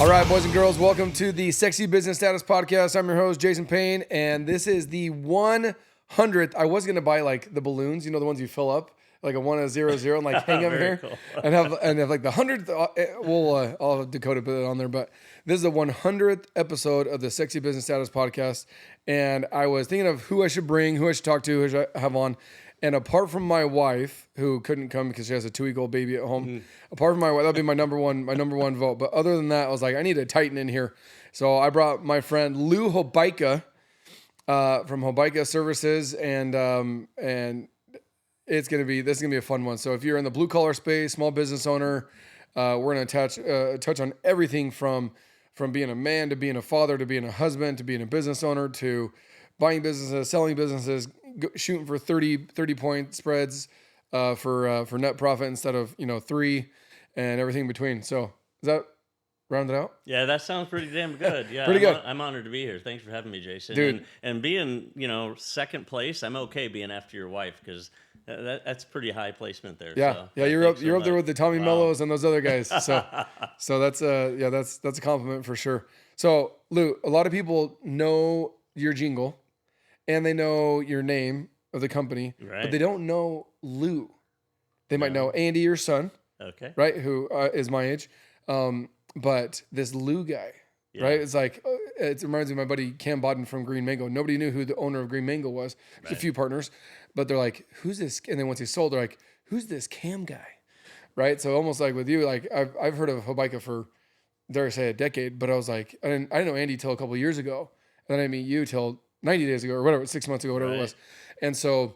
All right, boys and girls, welcome to the Sexy Business Status Podcast. I'm your host, Jason Payne, and this is the 100th. I was going to buy like the balloons, you know, the ones you fill up, like a 1, a 0, 0, and like hang them here, cool. and have like the 100th. I'll have Dakota put it on there, but this is the 100th episode of the Sexy Business Status Podcast, and I was thinking of who I should bring, who I should talk to, who I should have on. And apart from my wife, who couldn't come because she has a 2-week-old baby at home, apart from my wife, that'd be my number one vote. But other than that, I was like, I need to tighten in here. So I brought my friend Lou Hobaica from Hobaica Services, and this is gonna be a fun one. So if you're in the blue collar space, small business owner, we're gonna touch on everything from being a man to being a father to being a husband to being a business owner to buying businesses, selling businesses, shooting for 30-point spreads for net profit instead of 3, and everything in between. So is that rounded out? Yeah, that sounds pretty damn good. Yeah, Pretty good. I'm honored to be here. Thanks for having me, Jason. Dude. And being second place, I'm okay being after your wife because that's pretty high placement there. Yeah, so, yeah, you're up there with the Tommy Wow. Mellos and those other guys. So that's a compliment for sure. So Lou, a lot of people know your jingle, and they know your name of the company, Right. but they don't know Lou. They might know Andy, your son, Okay. right? Who is my age. But this Lou guy, Yeah. right? It's like, it reminds me of my buddy Cam Bodden from Green Mango. Nobody knew who the owner of Green Mango was. There's a few partners, but they're like, who's this? And then once he sold, they're like, who's this Cam guy? Right? So almost like with you, like I've heard of Hobaica for, dare I say, a decade, but I was like, I didn't know Andy till a couple of years ago. And then I didn't meet you till 90 days ago or whatever, 6 months ago, whatever it was. And so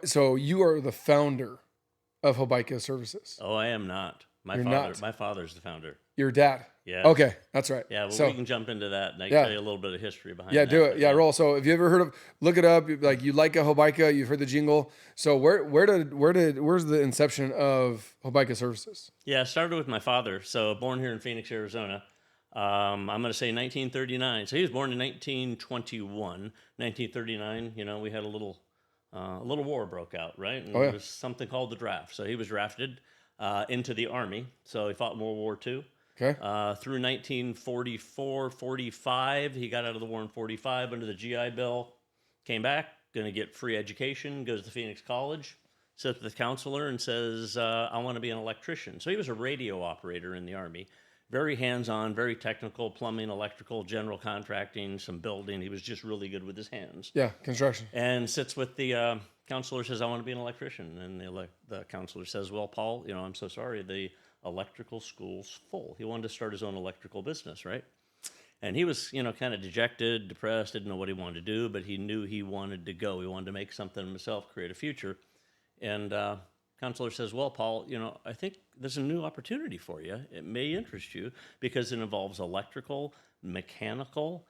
so you are the founder of Hobaica Services. Oh, I am not. You're not. My father's the founder. Your dad. Yeah. Okay, that's right. Yeah, well, so we can jump into that and I Yeah. can tell you a little bit of history behind yeah, that. do it. but Yeah, roll. So if you ever heard of, look it up. Like you like a Hobaica, you've heard the jingle. So where's the inception of Hobaica Services? Yeah, I started with my father. So born here in Phoenix, Arizona. I'm going to say 1939. So he was born in 1921. 1939, we had a little war broke out, right? And There was something called the draft. So he was drafted into the Army. So he fought in World War II. Okay. Through 1944, 45, he got out of the war in 45 under the GI Bill, came back, going to get free education, goes to Phoenix College, sits with the counselor and says, I want to be an electrician. So he was a radio operator in the Army. Very hands-on, very technical, plumbing, electrical, general contracting, some building. He was just really good with his hands. Yeah, construction. And sits with the counselor, says, I want to be an electrician. And the counselor says, well, Paul, I'm so sorry, the electrical school's full. He wanted to start his own electrical business, right? And he was, kind of dejected, depressed, didn't know what he wanted to do, but he knew he wanted to go. He wanted to make something himself, create a future. And counselor says, well, Paul, I think there's a new opportunity for you. It may interest you because it involves electrical, mechanical,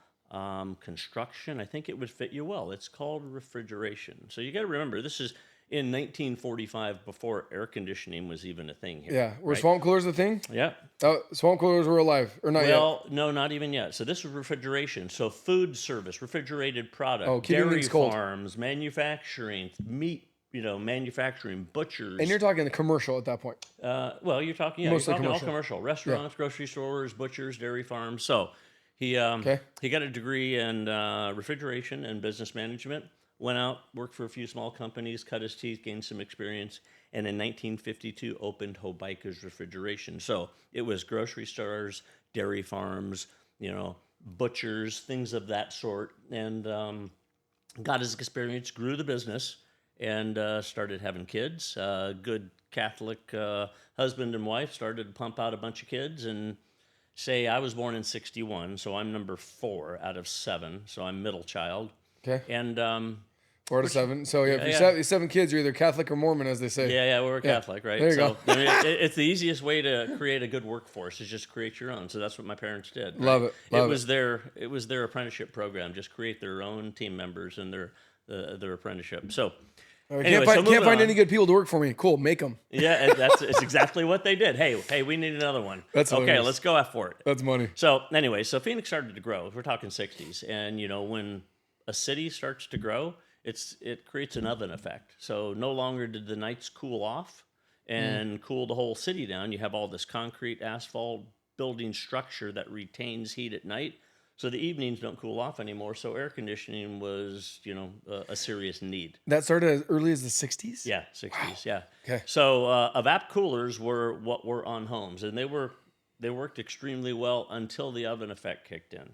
construction. I think it would fit you well. It's called refrigeration. So you got to remember, this is in 1945, before air conditioning was even a thing here. Yeah. Were right? swamp coolers a thing? Yeah. Oh, swamp coolers were alive or not yet? Well, no, not even yet. So this was refrigeration. So food service, refrigerated product, keeping dairy things cold. farms, manufacturing, meat, manufacturing, butchers. And you're talking the commercial at that point. Well, you're talking all commercial. Restaurants, grocery stores, butchers, dairy farms. So he got a degree in refrigeration and business management. Went out, worked for a few small companies, cut his teeth, gained some experience, and in 1952 opened Hobaica's Refrigeration. So it was grocery stores, dairy farms, butchers, things of that sort, and got his experience, grew the business, and started having kids. Good Catholic husband and wife, started to pump out a bunch of kids, and say I was born in 61, so I'm number 4 out of 7, so I'm middle child. Okay. And 4 to 7. So if you're 7 kids, you're either Catholic or Mormon, as they say. Yeah, we're Catholic, right? There you go. It's the easiest way to create a good workforce is just create your own. So that's what my parents did. Right? Love it. It was their apprenticeship program. Just create their own team members and their apprenticeship. So. Anyway, can't find any good people to work for me. Cool, make them. Yeah, it's exactly what they did. Hey, we need another one. That's okay. hilarious. Let's go for it. That's money. So anyway, Phoenix started to grow. We're talking 60s, and when a city starts to grow, it creates an oven effect. So no longer did the nights cool off and cool the whole city down. You have all this concrete, asphalt, building structure that retains heat at night. So the evenings don't cool off anymore. So air conditioning was, a serious need. That started as early as the 60s? Yeah, 60s, wow. Yeah. Okay. So evap coolers were what were on homes, and they worked extremely well until the oven effect kicked in.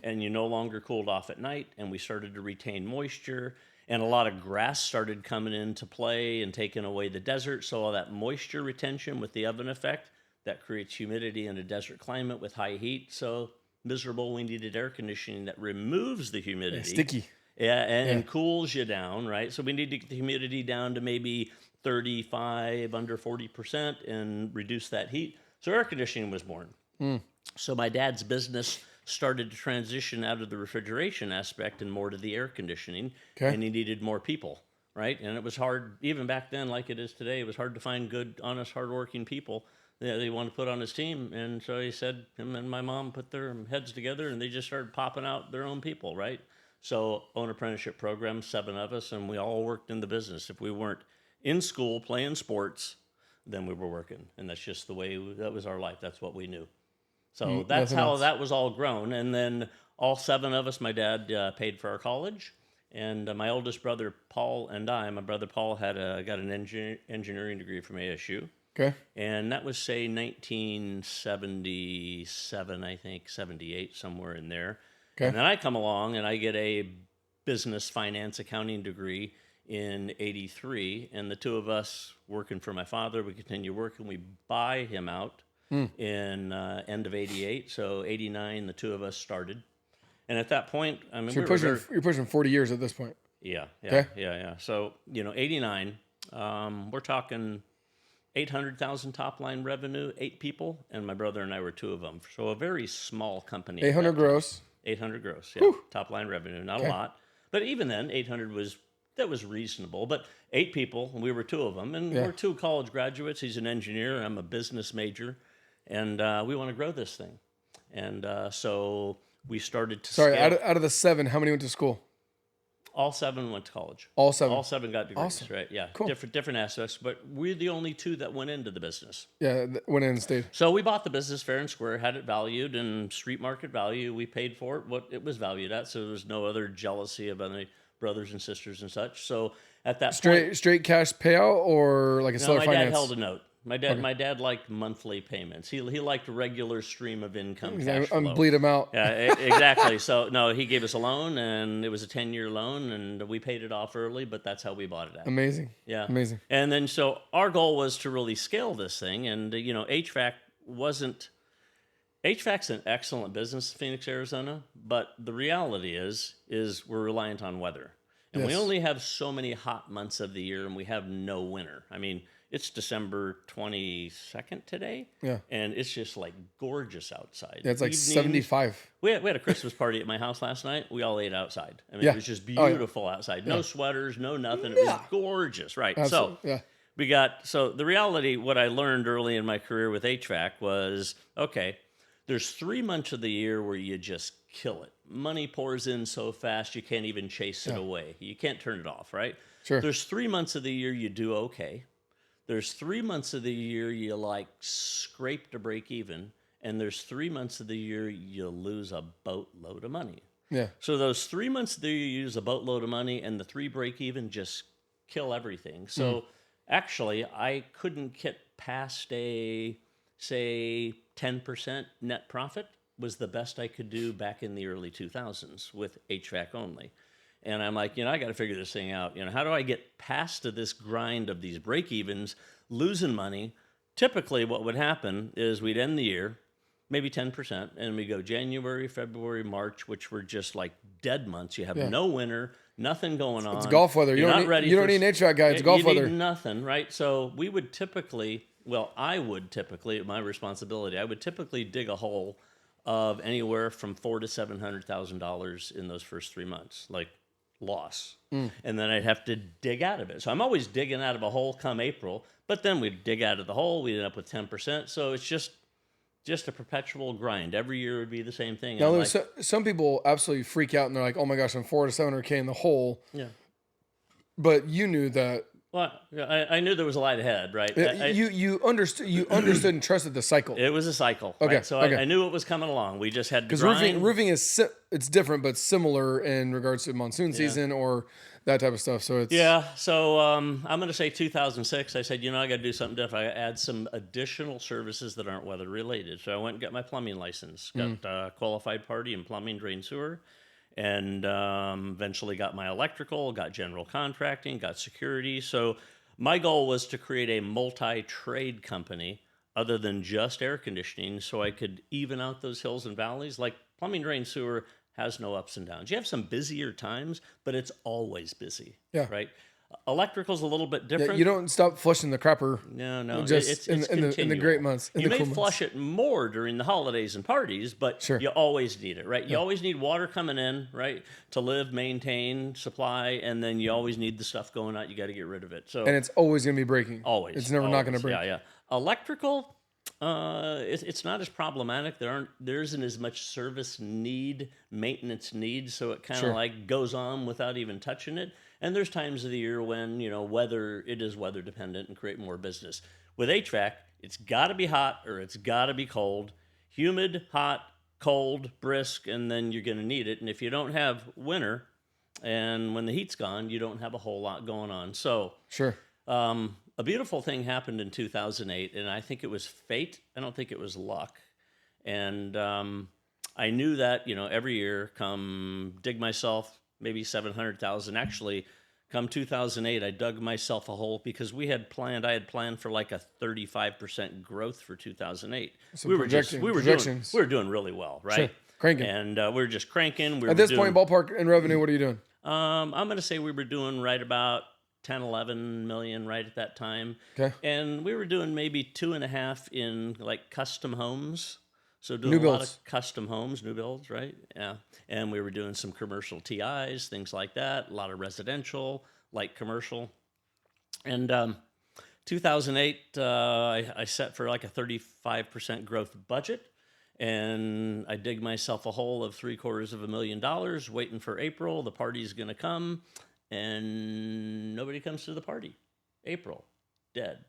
And you no longer cooled off at night, and we started to retain moisture, and a lot of grass started coming into play and taking away the desert. So all that moisture retention with the oven effect, that creates humidity in a desert climate with high heat. So miserable, we needed air conditioning that removes the humidity. Yeah, sticky. Yeah, and cools you down, right? So we need to get the humidity down to maybe 35, under 40%, and reduce that heat. So air conditioning was born. So my dad's business started to transition out of the refrigeration aspect and more to the air conditioning, and he needed more people, right? And it was hard, even back then, like it is today, it was hard to find good, honest, hardworking people that they wanted to put on his team. And so he said, him and my mom put their heads together, and they just started popping out their own people, right? So own apprenticeship program, 7 of us, and we all worked in the business. If we weren't in school playing sports, then we were working. And that's just the way, that was our life. That's what we knew. So that's how that was all grown. And then all 7 of us, my dad paid for our college. And my oldest brother, Paul, and my brother Paul got an engineering degree from ASU. Okay. And that was, say, 1977, I think, 78, somewhere in there. Okay. And then I come along and I get a business finance accounting degree in 83. And the 2 of us working for my father, we continue working. We buy him out in end of 88. So 89, the 2 of us started. And at that point, I mean, so you're pushing 40 years at this point. Yeah. So, 89, we're talking 800,000 top line revenue, 8 people, and my brother and I were 2 of them. So a very small company. 800 gross. 800 gross, yeah. Top line revenue, not a lot. But even then, 800 was reasonable. But 8 people, and we were 2 of them. And we're 2 college graduates. He's an engineer. I'm a business major. And we want to grow this thing. And so we started to scale. Out of the 7, how many went to school? All 7 went to college. All 7? All 7 got degrees, awesome. Right? Yeah, cool. Different aspects, but we're the only 2 that went into the business. Yeah, went in and stayed. So we bought the business fair and square, had it valued, and street market value. We paid for it what it was valued at, so there was no other jealousy of any brothers and sisters and such. So at that point... Straight cash payout or like a seller finance? My dad held a note. My dad liked monthly payments. He liked a regular stream of income. Cash flow. Bleed him out. Yeah, exactly. So no, he gave us a loan, and it was a 10-year loan, and we paid it off early. But that's how we bought it out. Amazing. Yeah, amazing. And then so our goal was to really scale this thing, and HVAC's an excellent business in Phoenix, Arizona. But the reality is we're reliant on weather, and we only have so many hot months of the year, and we have no winter. I mean, it's December 22nd today, and it's just like gorgeous outside. Yeah, it's like 75. We had a Christmas party at my house last night. We all ate outside. I mean, it was just beautiful outside. No sweaters, no nothing. It was gorgeous, right? Absolutely. So the reality, what I learned early in my career with HVAC was, okay, there's 3 months of the year where you just kill it. Money pours in so fast you can't even chase it away. You can't turn it off, right? Sure. There's 3 months of the year you do okay. There's 3 months of the year you scrape to break even, and there's 3 months of the year you lose a boatload of money. Yeah. So those 3 months of the year you use a boatload of money, and the 3 break even just kill everything. So actually, I couldn't get past say 10% net profit was the best I could do back in the early 2000s with HVAC only. And I'm like, I got to figure this thing out. How do I get past to this grind of these break-evens, losing money? Typically, what would happen is we'd end the year, maybe 10%, and we go January, February, March, which were just like dead months. You have no winter, nothing going on. It's golf weather. You don't need an HVAC guy. It's golf weather. You need nothing, right? So we would typically, my responsibility, I would typically dig a hole of anywhere from $400,000 to $700,000 in those first 3 months, like loss. And then I'd have to dig out of it. So I'm always digging out of a hole come April, but then we'd dig out of the hole, we'd end up with 10%. So it's just a perpetual grind. Every year would be the same thing. Now, some people absolutely freak out and they're like, oh my gosh, I'm $400,000 to $700,000 in the hole. Yeah. But you knew that Well, I knew there was a light ahead, right? You understood and trusted the cycle. It was a cycle, okay. Right? So I knew it was coming along. We just had to grind. Because roofing is it's different, but similar in regards to monsoon season or that type of stuff. So it's So I'm going to say 2006. I said, I got to do something different. I add some additional services that aren't weather related. So I went and got my plumbing license, got qualified party in plumbing, drain, sewer. And eventually got my electrical, got general contracting, got security. So my goal was to create a multi-trade company other than just air conditioning so I could even out those hills and valleys. Like plumbing, drain, sewer has no ups and downs. You have some busier times, but it's always busy, right? Electrical's a little bit different. Yeah, you don't stop flushing the crapper. No. Just it's in the great months. You may flush it more during the holidays and parties, but you always need it, right? You always need water coming in, right, to live, maintain, supply, and then you always need the stuff going out. You got to get rid of it. So and it's always going to be breaking. Always. It's never not going to break. Yeah. Electrical, it's not as problematic. There isn't as much service need, maintenance need, so it kind of like goes on without even touching it. And there's times of the year when, it is weather dependent and create more business. With HVAC, it's got to be hot or it's got to be cold. Humid, hot, cold, brisk, and then you're going to need it. And if you don't have winter and when the heat's gone, you don't have a whole lot going on. So a beautiful thing happened in 2008, and I think it was fate. I don't think it was luck. And I knew that, every year come dig myself maybe 700,000. Actually, come 2008, I dug myself a hole because I had planned for like a 35% growth for 2008. So we were doing really well, right? Sure. Cranking. And we were just cranking. At this point, ballpark in revenue, what are you doing? I'm going to say we were doing right about 10, 11 million right at that time. Okay. And we were doing maybe 2.5 in like custom homes. So doing new a builds. lot of custom homes, new builds, right? Yeah. And we were doing some commercial TIs, things like that, a lot of residential, light commercial. And 2008, I set for like a 35% growth budget. And I dig myself a hole of $750,000, waiting for April. The party's going to come. And nobody comes to the party. April, dead.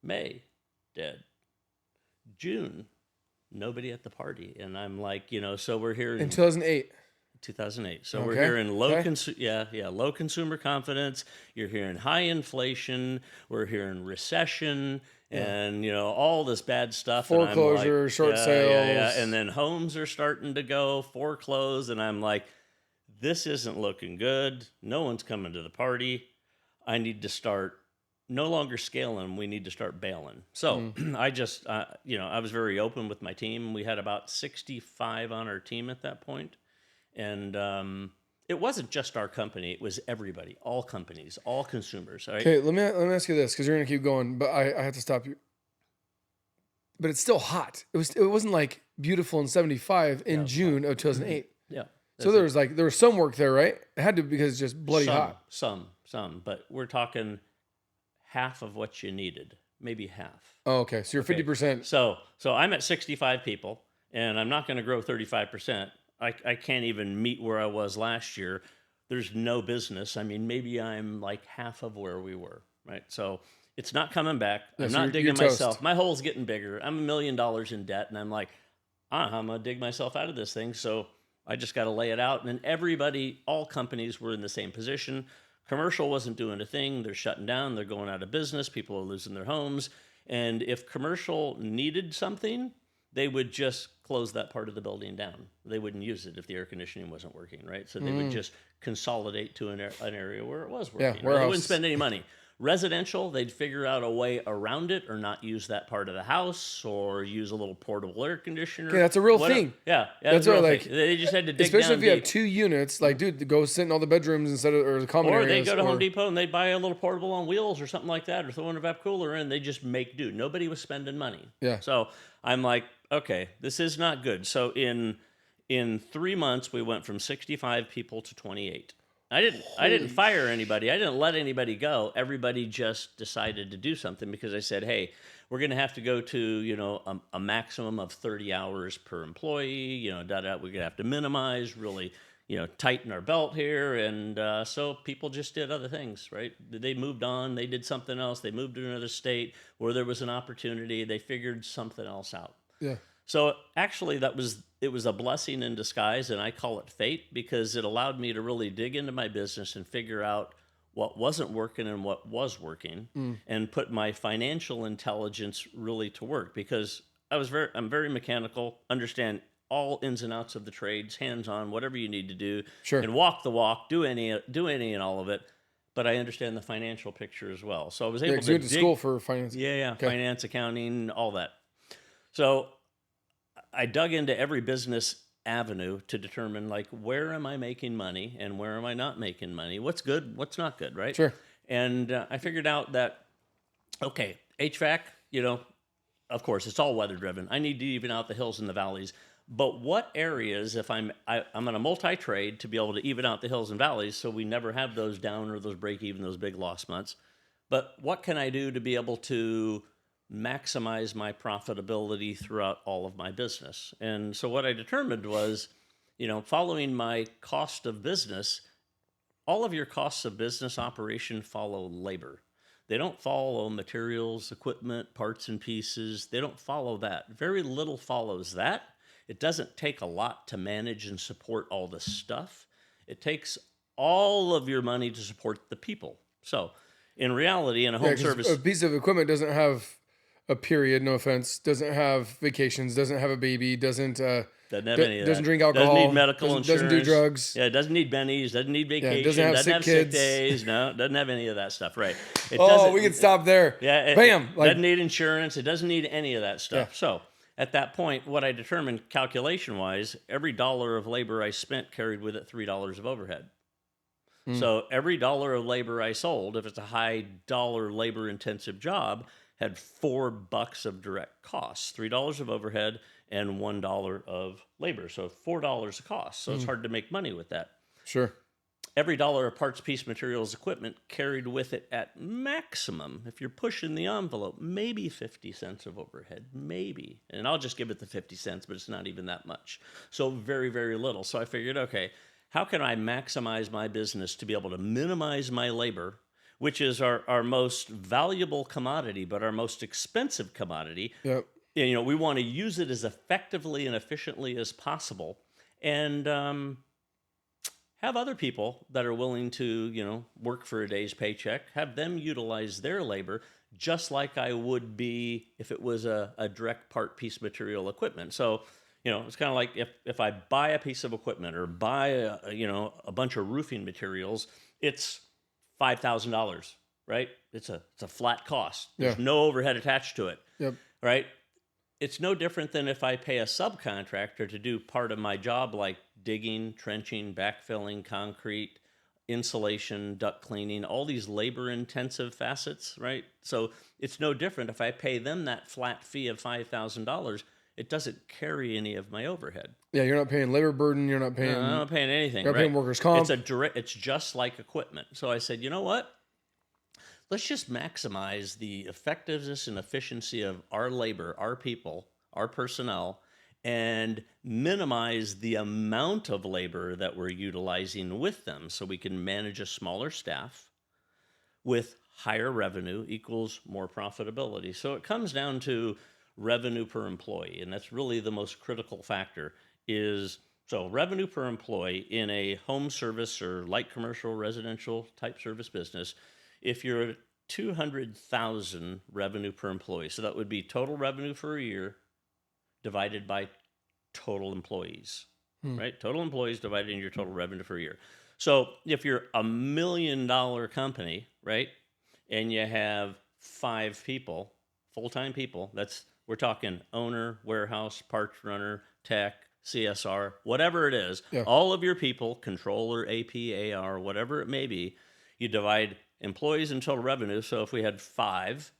May, dead. June, nobody at the party. And I'm like, so we're here in 2008. 2008. So we're hearing low consumer confidence. You're hearing high inflation. We're hearing recession and, all this bad stuff. Foreclosure, short sales. Yeah. And then homes are starting to go foreclosed. And I'm like, this isn't looking good. No one's coming to the party. I need to start no longer scaling. We need to start bailing. So I just, I was very open with my team. We had about 65 on our team at that point. And it wasn't just our company. It was everybody, all companies, all consumers. Right? Okay, let me ask you this because you're going to keep going, but I have to stop you. But it's still hot. It wasn't like beautiful in 75 in June of 2008. Yeah. So there was some work there, right? It had to because it's just bloody hot. Some, but we're talking half of what you needed, maybe half. Oh, okay. So you're 50%. So I'm at 65 people, and I'm not going to grow 35%. I can't even meet where I was last year. There's no business. I mean, maybe I'm like half of where we were, right? So it's not coming back. I'm not digging myself. Toast. My hole's getting bigger. I'm $1 million in debt, and I'm like, I'm going to dig myself out of this thing. So I just got to lay it out. And then all companies were in the same position. Commercial wasn't doing a thing. They're shutting down. They're going out of business. People are losing their homes. And if commercial needed something, they would just close that part of the building down. They wouldn't use it if the air conditioning wasn't working, right? So they would just consolidate to an area where it was working. Yeah, right? They wouldn't spend any money. Residential, they'd figure out a way around it or not use that part of the house or use a little portable air conditioner. Yeah, that's a real thing. Yeah, that's a real thing. They just had to dig especially down if you deep. have 2 units, like, dude, go sit in all the bedrooms instead of, or the common areas. Or they go to Home Depot and they buy a little portable on wheels or something like that or throw in a vac cooler in. They just make do. Nobody was spending money. Yeah. So I'm like, okay, this is not good. So in 3 months, we went from 65 people to 28. I didn't fire anybody. I didn't let anybody go. Everybody just decided to do something because I said, hey, we're going to have to go to, a maximum of 30 hours per employee, we're going to have to minimize, really, tighten our belt here. And so people just did other things, right? They moved on. They did something else. They moved to another state where there was an opportunity. They figured something else out. Yeah. So actually, it was a blessing in disguise, and I call it fate, because it allowed me to really dig into my business and figure out what wasn't working and what was working, and put my financial intelligence really to work, because I'm very mechanical, understand all ins and outs of the trades, hands-on, whatever you need to do, Sure. and walk the walk, do any and all of it. But I understand the financial picture as well. So I was able to you went to school for finance. Yeah, okay. Finance, accounting, all that. So I dug into every business avenue to determine, like, where am I making money and where am I not making money? What's good, what's not good, right? Sure. And I figured out that, okay, HVAC, of course, it's all weather driven. I need to even out the hills and the valleys. But what areas, if I'm on a multi-trade to be able to even out the hills and valleys, so we never have those down or those break even, those big loss months. But what can I do to be able to maximize my profitability throughout all of my business? And so what I determined was, following my cost of business, all of your costs of business operation follow labor. They don't follow materials, equipment, parts and pieces. They don't follow that. Very little follows that. It doesn't take a lot to manage and support all this stuff. It takes all of your money to support the people. So in reality, in a home service... A piece of equipment doesn't have a period, no offense, doesn't have vacations, doesn't have a baby, doesn't have any of that. Doesn't drink alcohol. Doesn't need medical insurance. Doesn't do drugs. Yeah, it doesn't need bennies, doesn't need vacation, doesn't have sick days. No, doesn't have any of that stuff, right? We can stop there. Yeah, Bam. It doesn't need insurance. It doesn't need any of that stuff. Yeah. So at that point, what I determined calculation-wise, every dollar of labor I spent carried with it $3 of overhead. So every dollar of labor I sold, if it's a high dollar labor-intensive job, had $4 of direct costs, $3 of overhead, and $1 of labor. So $4 of cost. So it's hard to make money with that. Sure. Every dollar of parts, piece, materials, equipment carried with it at maximum, if you're pushing the envelope, maybe 50 cents of overhead, maybe. And I'll just give it the 50 cents, but it's not even that much. So very, very little. So I figured, okay, how can I maximize my business to be able to minimize my labor, which is our most valuable commodity, but our most expensive commodity. Yep. We want to use it as effectively and efficiently as possible, and have other people that are willing to, work for a day's paycheck, have them utilize their labor just like I would be if it was a direct part, piece, material, equipment. So, it's kind of like if I buy a piece of equipment or buy a bunch of roofing materials, it's $5,000, right? It's a flat cost. There's no overhead attached to it. Yep. Right? It's no different than if I pay a subcontractor to do part of my job, like digging, trenching, backfilling, concrete, insulation, duct cleaning, all these labor-intensive facets, right? So it's no different. If I pay them that flat fee of $5,000, it doesn't carry any of my overhead. Yeah, you're not paying labor burden. You're not paying... No, I'm not paying anything, You're not paying workers' comp. It's just like equipment. So I said, you know what? Let's just maximize the effectiveness and efficiency of our labor, our people, our personnel, and minimize the amount of labor that we're utilizing with them so we can manage a smaller staff with higher revenue equals more profitability. So it comes down to revenue per employee, and that's really the most critical factor so revenue per employee in a home service or light commercial residential type service business. If you're at 200,000 revenue per employee, so that would be total revenue for a year divided by total employees, right? Total employees divided into your total revenue for a year. So if you're $1 million company, right, and you have 5 people, full-time people, we're talking owner, warehouse, parts runner, tech, CSR, whatever it is, all of your people, controller, AP, AR, whatever it may be, you divide employees and total revenue. So if we had 5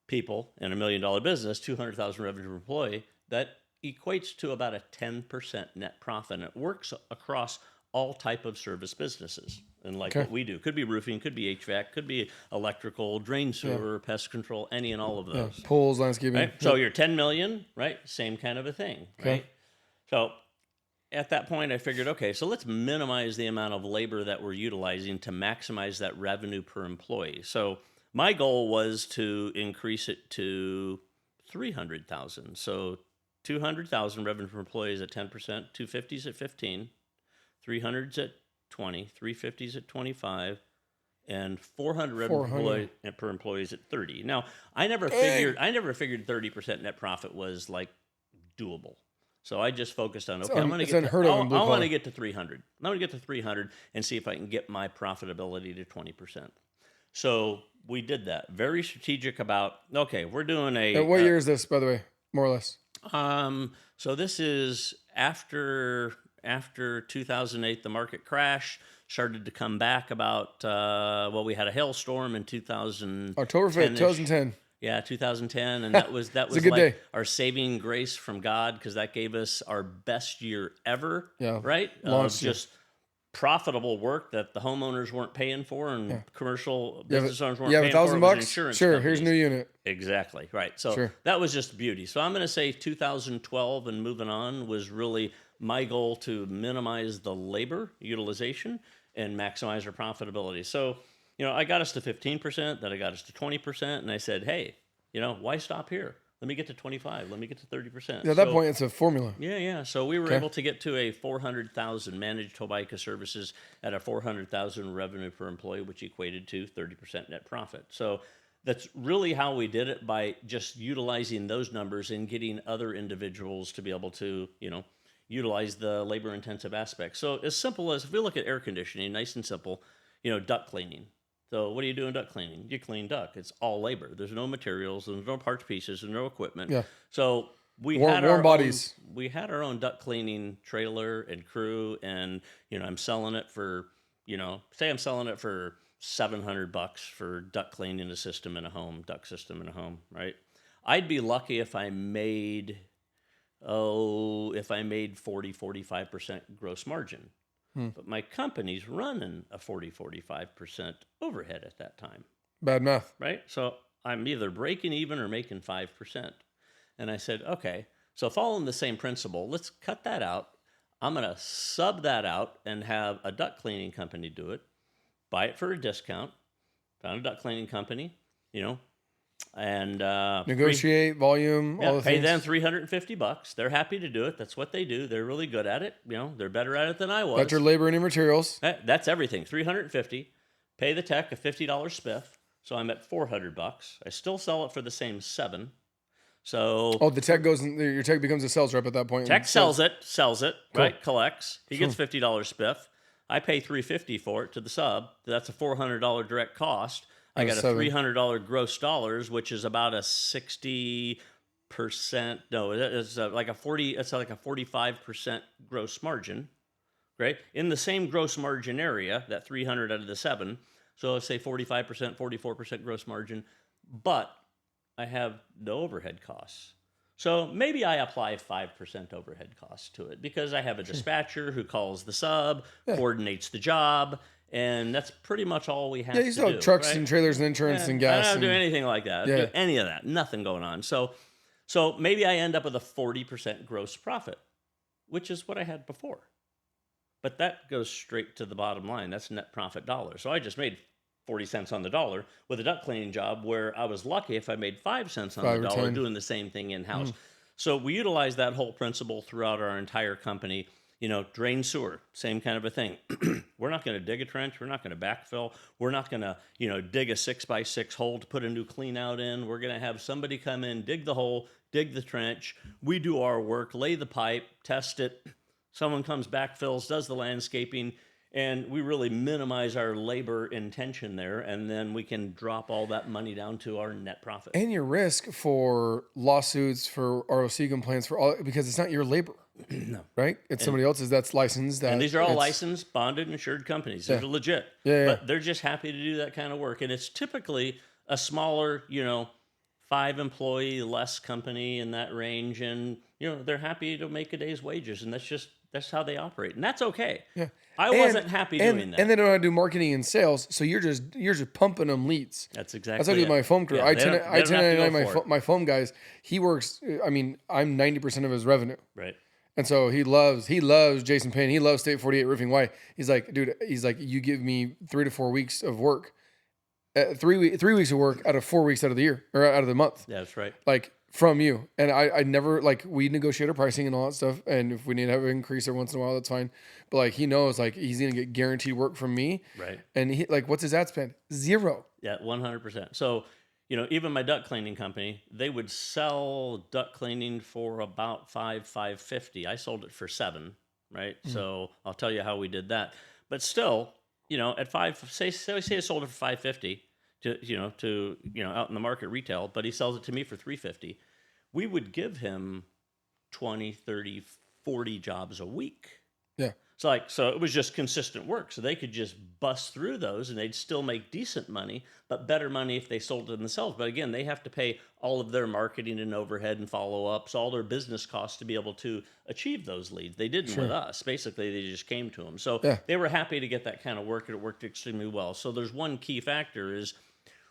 people in $1 million business, 200,000 revenue per employee, that equates to about a 10% net profit. And it works across all type of service businesses. And what we do, could be roofing, could be HVAC, could be electrical, drain sewer, pest control, any and all of those. Pools, landscaping. Right? So you're 10 million, right? Same kind of a thing, right? So at that point, I figured, okay, so let's minimize the amount of labor that we're utilizing to maximize that revenue per employee. So my goal was to increase it to 300,000. So 200,000 revenue per employee is at 10%, 250s at 15, 300s at 20, 350s at 25, and 400 revenue per employee is at 30. Now, I never figured 30% net profit was like doable. So I just focused on, okay, I want to get to 300. I want to get to 300 and see if I can get my profitability to 20%. So we did that. Very strategic about, okay, we're doing a... And what year is this, by the way, more or less? So this is after 2008, the market crash started to come back about, we had a hailstorm in 2000. October 5th, 2010. Yeah, 2010, and that was a good day. Our saving grace from God, because that gave us our best year ever. Yeah, right. Just profitable work that the homeowners weren't paying for, and commercial business owners weren't paying for. $1,000. Insurance sure, companies. Here's a new unit. Exactly right. So that was just beauty. So I'm going to say 2012 and moving on was really my goal to minimize the labor utilization and maximize our profitability. So, I got us to 15%, then I got us to 20%, and I said, hey, why stop here? Let me get to 25. Let me get to 30%. At that point, it's a formula. Yeah. So we were able to get to a 400,000 managed Hobaica Services at a 400,000 revenue per employee, which equated to 30% net profit. So that's really how we did it, by just utilizing those numbers and getting other individuals to be able to, utilize the labor-intensive aspects. So as simple as, if we look at air conditioning, nice and simple, duct cleaning. So what do you do in duct cleaning? You clean duct. It's all labor. There's no materials. There's no parts pieces. There's no equipment. Yeah. So we had our own duct cleaning trailer and crew, and I'm selling it for say I'm selling it for $700 for duct cleaning a system in a home, duct system in a home, right? I'd be lucky if I made 40-45% gross margin. But my company's running a 40-45% overhead at that time. Bad math. Right? So I'm either breaking even or making 5%. And I said, okay, so following the same principle, let's cut that out. I'm going to sub that out and have a duct cleaning company do it, buy it for a discount, found a duct cleaning company, and negotiate volume, all the pay things. them $350. They're happy to do it. That's what they do. They're really good at it. They're better at it than I was. Better labor and materials. That's everything. $350. Pay the tech a $50 spiff. So I'm at $400. I still sell it for the same $7. So the tech goes in, your tech becomes a sales rep at that point. Tech sells it, cool. right? Collects. He gets $50 spiff. I pay $350 for it to the sub. That's a $400 direct cost. I got a $300 gross dollars, which is about a 60%. No, it's like a 45% gross margin, right? In the same gross margin area, that 300 out of the 7. So let's say 45%, 44% gross margin, but I have no overhead costs. So maybe I apply 5% overhead costs to it, because I have a dispatcher who calls the sub, coordinates the job. And that's pretty much all we have to do. Yeah, you still have trucks and trailers and insurance and gas. I don't do anything like that. I don't do any of that. Nothing going on. So maybe I end up with a 40% gross profit, which is what I had before. But that goes straight to the bottom line. That's net profit dollars. So I just made 40 cents on the dollar with a duct cleaning job, where I was lucky if I made 5 cents on the dollar doing the same thing in-house. So we utilize that whole principle throughout our entire company. Drain sewer, same kind of a thing. We're not going to dig a trench. We're not going to backfill. We're not going to, dig a 6x6 hole to put a new clean out in. We're going to have somebody come in, dig the hole, dig the trench. We do our work, lay the pipe, test it. Someone comes, backfills, does the landscaping, and we really minimize our labor intention there, and then we can drop all that money down to our net profit. And your risk for lawsuits, for ROC complaints, because it's not your labor. No. Right? It's somebody else's that's licensed. And these are all licensed, bonded, insured companies. They're legit. But they're just happy to do that kind of work. And it's typically a smaller, 5-employee less company in that range. And, they're happy to make a day's wages. And that's how they operate. And that's okay. Yeah. I wasn't happy doing that. And they don't know how to do marketing and sales. So you're just pumping them leads. That's exactly That's what I do with my foam crew. I 1099 my foam guys. He works, I'm 90% of his revenue. Right. And so he loves Jason Payne. He loves State 48 Roofing. Why? He's like, dude, you give me 3 to 4 weeks of work, 3 weeks of work out of 4 weeks out of the year or out of the month. Yeah, that's right. Like from you. And I never, like, we negotiate our pricing and all that stuff. And if we need to have an increase every once in a while, that's fine. But like, he knows like he's going to get guaranteed work from me. Right. And he, like, what's his ad spend? 0. Yeah, 100%. So, even my duct cleaning company, they would sell duct cleaning for about $5.50. I sold it for $7, right? Mm-hmm. So I'll tell you how we did that. But still, at say I sold it for $5.50 to out in the market retail, but he sells it to me for $3.50. We would give him 20, 30, 40 jobs a week. Yeah. So it was just consistent work. So they could just bust through those and they'd still make decent money, but better money if they sold it themselves. But again, they have to pay all of their marketing and overhead and follow-ups, all their business costs to be able to achieve those leads. They didn't with us. Basically, they just came to them. So they were happy to get that kind of work, and it worked extremely well. So there's one key factor is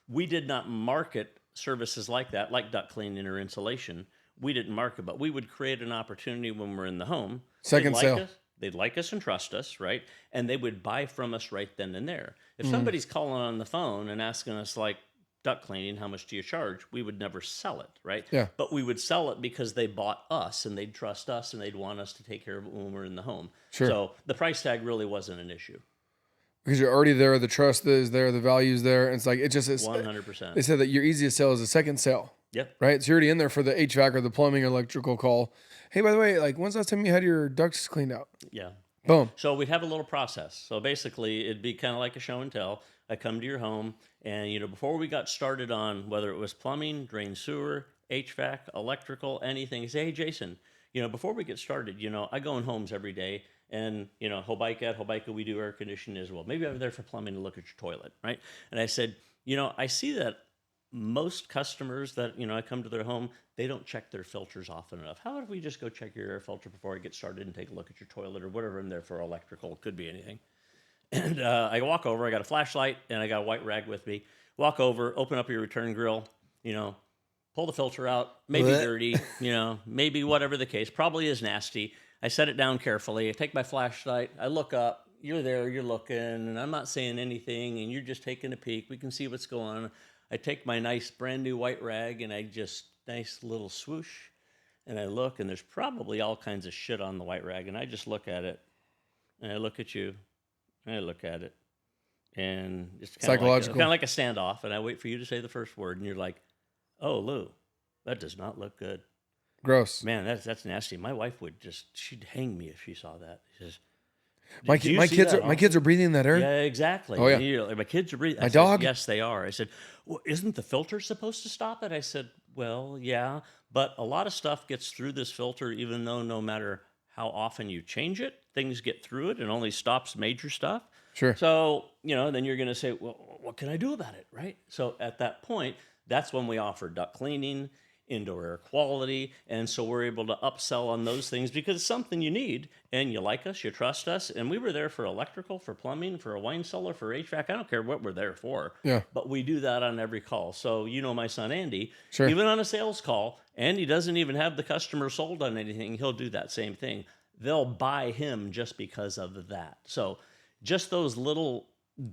we did not market services like that, like duct cleaning or insulation. We didn't market, but we would create an opportunity when we're in the home. Second sale. They'd like us and trust us, right? And they would buy from us right then and there. If somebody's calling on the phone and asking us, like, duct cleaning, how much do you charge? We would never sell it, right? Yeah. But we would sell it because they bought us and they'd trust us and they'd want us to take care of it when we're in the home. Sure. So the price tag really wasn't an issue. Because you're already there, the trust is there, the value's there. And it's like, it just is 100%. They said that your easiest sale is a second sale. Yep. Right? So you're already in there for the HVAC or the plumbing or electrical call. Hey, by the way, like, when's the last time you had your ducts cleaned out? Yeah. Boom. So we'd have a little process. So basically, it'd be kind of like a show and tell. I come to your home, and before we got started on whether it was plumbing, drain sewer, HVAC, electrical, anything, say, hey, Jason, before we get started, I go in homes every day, and Hobaica, we do air conditioning as well. Maybe I'm there for plumbing to look at your toilet, right? And I said, I see that most customers that, I come to their home, they don't check their filters often enough. How about if we just go check your air filter before I get started and take a look at your toilet or whatever in there for electrical? It could be anything. And I walk over, I got a flashlight and I got a white rag with me. Walk over, open up your return grill, pull the filter out, maybe dirty, maybe whatever the case, probably is nasty. I set it down carefully. I take my flashlight, I look up, you're there, you're looking, and I'm not saying anything, and you're just taking a peek. We can see what's going on. I take my nice brand new white rag and I just nice little swoosh, and I look, and there's probably all kinds of shit on the white rag, and I just look at it, and I look at you, and I look at it, and it's kind of like a standoff, and I wait for you to say the first word, and you're like, "Oh, Lou, that does not look good. Gross, man. That's nasty. My wife she'd hang me if she saw that." She says, my kids are breathing that air. Yeah, exactly. Oh, yeah. Like, my kids are breathing. My dog? Yes, they are. I said, well, isn't the filter supposed to stop it? I said, well, yeah, but a lot of stuff gets through this filter, even though no matter how often you change it, things get through it and only stops major stuff. Sure. So, then you're going to say, well, what can I do about it, right? So at that point, that's when we offer duct cleaning, indoor air quality, and so we're able to upsell on those things because it's something you need, and you like us, you trust us, and we were there for electrical, for plumbing, for a wine cellar, for HVAC. I don't care what we're there for, but we do that on every call. So my son Andy, even on a sales call, Andy doesn't even have the customer sold on anything. He'll do that same thing. They'll buy him just because of that. So just those little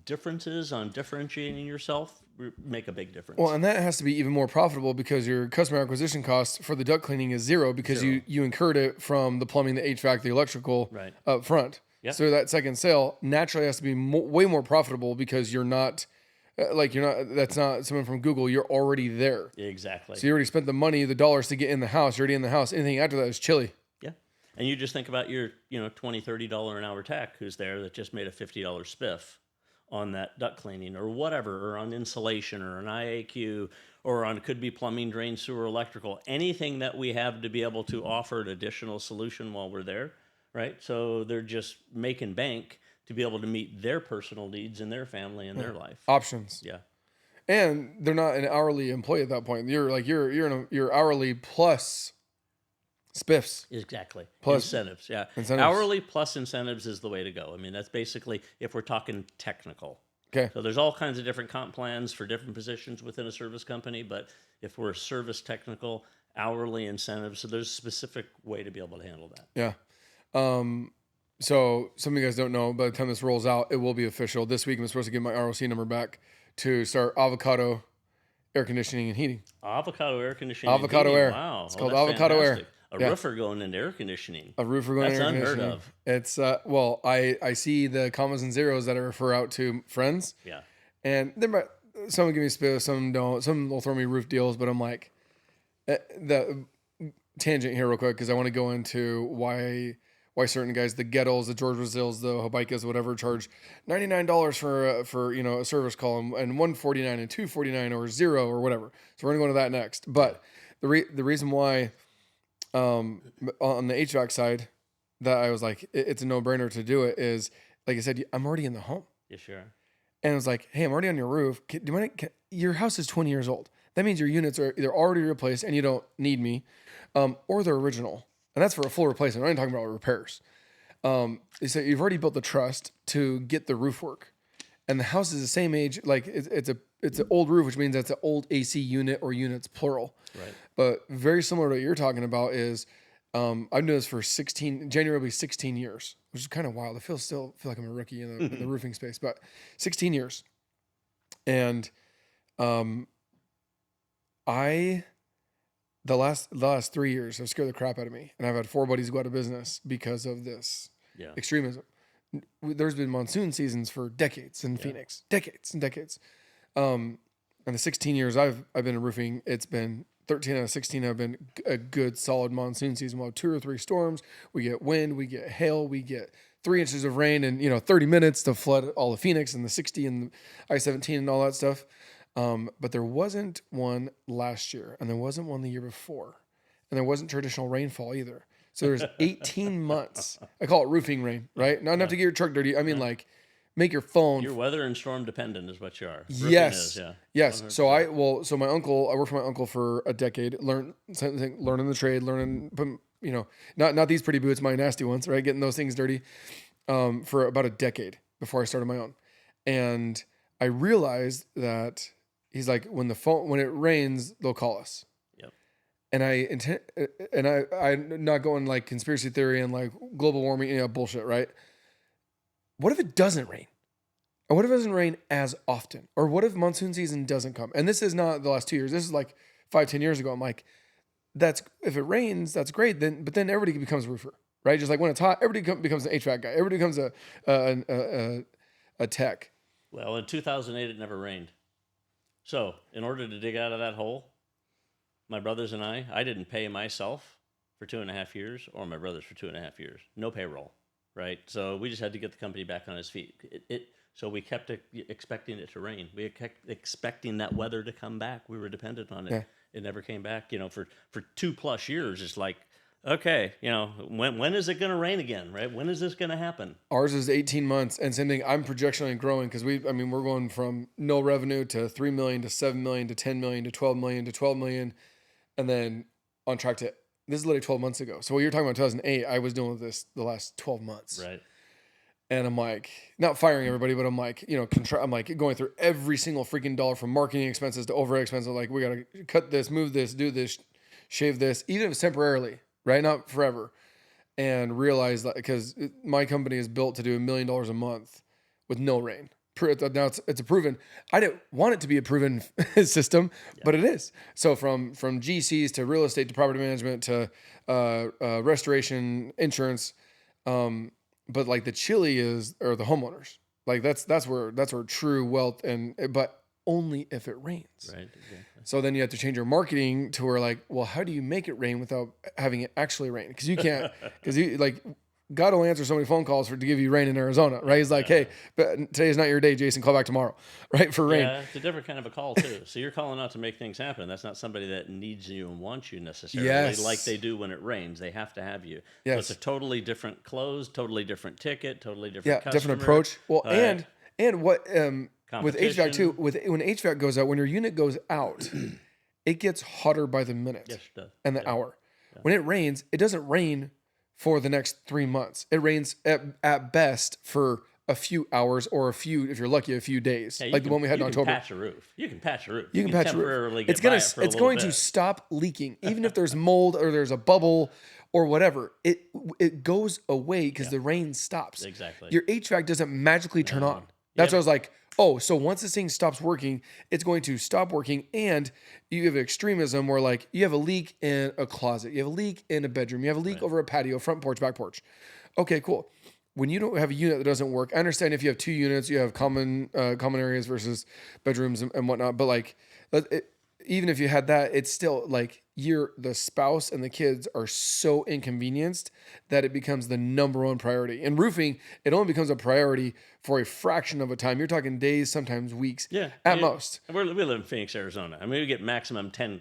differences on differentiating yourself make a big difference. Well, and that has to be even more profitable because your customer acquisition cost for the duct cleaning is 0 because you incurred it from the plumbing, the HVAC, the electrical up front. Yep. So that second sale naturally has to be way more profitable because you're not that's not someone from Google. You're already there. Exactly. So you already spent the money, the dollars to get in the house. You're already in the house. Anything after that is chilly. Yeah. And you just think about your, $20, $30 an hour tech who's there that just made a $50 spiff on that duct cleaning or whatever, or on insulation or an IAQ, or on, could be plumbing, drain, sewer, electrical, anything that we have to be able to offer an additional solution while we're there, right? So they're just making bank to be able to meet their personal needs and their family and their life. Options. Yeah. And they're not an hourly employee at that point. You're hourly plus spiffs. Exactly. Plus incentives. Yeah. Incentives. Hourly plus incentives is the way to go. I mean, that's basically if we're talking technical. Okay. So there's all kinds of different comp plans for different positions within a service company, but if we're service technical, hourly incentives, so there's a specific way to be able to handle that. Yeah. So some of you guys don't know, by the time this rolls out, it will be official. This week I'm supposed to get my ROC number back to start Avocado Air Conditioning and Heating. Avocado Air Conditioning Avocado and Air. Wow. It's called Avocado fantastic. Air. A roofer going into air conditioning. A roofer going into air conditioning. That's unheard of. It's, well, I see the commas and zeros that I refer out to friends. Yeah. And some will give me spill, some don't. Some will throw me roof deals, but I'm like, the tangent here real quick, because I want to go into why certain guys, the Gettles, the George Brazils, the Hobaicas, whatever, charge $99 for a service call and $149 and $249 or $0 or whatever. So we're gonna go into that next. But the reason why on the HVAC side that I was like it's a no brainer to do it is, like I said, I'm already in the home. Yeah, sure. And I was like, hey, I'm already on your roof. Your house is 20 years old. That means your units are either already replaced and you don't need me, or they're original. And that's for a full replacement. I'm not even talking about repairs. So you've already built the trust to get the roof work. And the house is the same age. Like it's an old roof, which means that's an old AC unit or units plural. Right. But very similar to what you're talking about is I've been doing this for January will be 16 years, which is kind of wild. I still feel like I'm a rookie in the roofing space, but 16 years. And the last 3 years have scared the crap out of me. And I've had 4 buddies go out of business because of this extremism. There's been monsoon seasons for decades in Phoenix, decades and decades. And the 16 years I've been in roofing, it's been 13 out of 16 have been a good solid monsoon season. We'll have 2 or 3 storms. We get wind, we get hail, we get 3 inches of rain in 30 minutes to flood all of Phoenix and the 60 and the I-17 and all that stuff. But there wasn't one last year, and there wasn't one the year before, and there wasn't traditional rainfall either. So there's 18 months. I call it roofing rain, right? Not enough to get your truck dirty. I mean, like, make your phone. You're weather and storm dependent is what you are. Roofing yes. Is, yeah. Yes. 100%. So my uncle, I worked for my uncle for a decade, learning the trade, not these pretty boots, my nasty ones, right? Getting those things dirty, for about a decade before I started my own. And I realized that he's like, when it rains, they'll call us. And I'm not going like conspiracy theory and like global warming, bullshit, right? What if it doesn't rain? Or what if it doesn't rain as often? Or what if monsoon season doesn't come? And this is not the last 2 years. This is like 5-10 years ago. I'm like, if it rains, that's great. But then everybody becomes a roofer, right? Just like when it's hot, everybody becomes an HVAC guy. Everybody becomes a tech. Well, in 2008, it never rained. So in order to dig out of that hole, my brothers and I didn't pay myself for 2.5 years, or my brothers for 2.5 years. No payroll, right? So we just had to get the company back on its feet. So we kept expecting it to rain. We kept expecting that weather to come back. We were dependent on it. Yeah. It never came back. For 2+ years, it's like, okay, when is it going to rain again, right? When is this going to happen? Ours is 18 months, and same thing. I'm projectionally growing because we're going from no revenue to 3 million to 7 million to 10 million to 12 million to 12 million. And then on track to, this is literally 12 months ago. So what you're talking about 2008, I was dealing with this the last 12 months. Right. And I'm like, not firing everybody, but I'm like, I'm like going through every single freaking dollar from marketing expenses to overhead expenses. Like, we got to cut this, move this, do this, shave this, even if it's temporarily, right? Not forever. And realize that because my company is built to do $1 million a month with no rain. Now it's a proven. I didn't want it to be a proven system, but it is. So from GCs to real estate to property management to restoration, insurance, but like the chili are the homeowners. Like that's where true wealth but only if it rains. Right. Exactly. So then you have to change your marketing to where like, well, how do you make it rain without having it actually rain? Because you can't. Because God will answer so many phone calls to give you rain in Arizona, right? He's like, hey, but today's not your day, Jason. Call back tomorrow, right? For rain. Yeah, it's a different kind of a call too. So you're calling out to make things happen. That's not somebody that needs you and wants you necessarily, like they do when it rains. They have to have you. Yes. So it's a totally different close, totally different ticket, totally different customer. Different approach. Well, and what with HVAC too, when HVAC goes out, when your unit goes out, it gets hotter by the minute. Yes, it does. And the hour. Yeah. When it rains, it doesn't rain for the next 3 months. It rains at best for a few hours or if you're lucky, a few days, Yeah, like the one we had in October. You can patch a roof. You can patch a roof. It's going to stop leaking, even if there's mold or there's a bubble or whatever. It goes away because the rain stops. Exactly. Your HVAC doesn't magically turn on. That's what I was like. Oh, so once this thing stops working, it's going to stop working. And you have extremism where like you have a leak in a closet, you have a leak in a bedroom, you have a leak over a patio, front porch, back porch. Okay, cool. When you don't have a unit that doesn't work, I understand if you have 2 units, you have common areas versus bedrooms and whatnot. But like, even if you had that, it's still like the spouse and the kids are so inconvenienced that it becomes the number one priority. In roofing, it only becomes a priority for a fraction of a time. You're talking days, sometimes weeks, at most. We live in Phoenix, Arizona. I mean, we get maximum 10